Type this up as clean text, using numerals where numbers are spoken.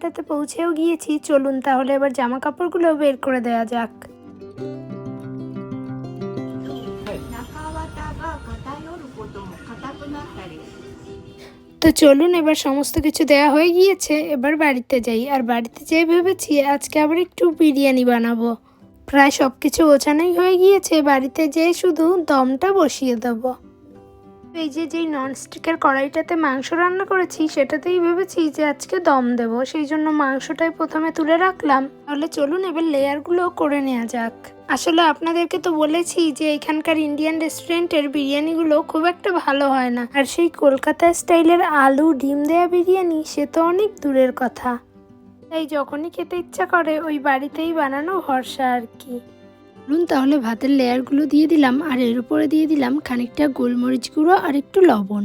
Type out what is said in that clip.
রেস্টুরেন্টটাতে পৌঁছেও গিয়েছি। চলুন তাহলে এবার জামা কাপড়গুলো বের করে দেওয়া যাক। তো চলুন, এবার সমস্ত কিছু দেওয়া হয়ে গিয়েছে, এবার বাড়িতে যাই। আর বাড়িতে যেয়ে ভেবেছি আজকে আবার একটু বিরিয়ানি বানাবো। প্রায় সব কিছু গোছানোই হয়ে গিয়েছে, বাড়িতে যেয়ে শুধু দমটা বসিয়ে দেবো। এই যেই ননস্টিকের কড়াইটাতে মাংস রান্না করেছি সেটাতেই ভেবেছি যে আজকে দম দেবো, সেই জন্য মাংসটাই প্রথমে তুলে রাখলাম। তাহলে চলুন এবার লেয়ারগুলো করে নেওয়া যাক। আসলে আপনাদেরকে তো বলেছি যে এখানকার ইন্ডিয়ান রেস্টুরেন্টের বিরিয়ানিগুলো খুব একটা ভালো হয় না, আর সেই কলকাতা স্টাইলের আলু ডিম দেয়া বিরিয়ানি সে তো অনেক দূরের কথা। তাই যখনই খেতে ইচ্ছা করে ওই বাড়িতেই বানানো ভরসা আর কি। তাহলে ভাতের লেয়ারগুলো দিয়ে দিলাম, আর এর উপরে দিয়ে দিলাম খানিকটা গোলমরিচ গুঁড়ো আর একটু লবণ।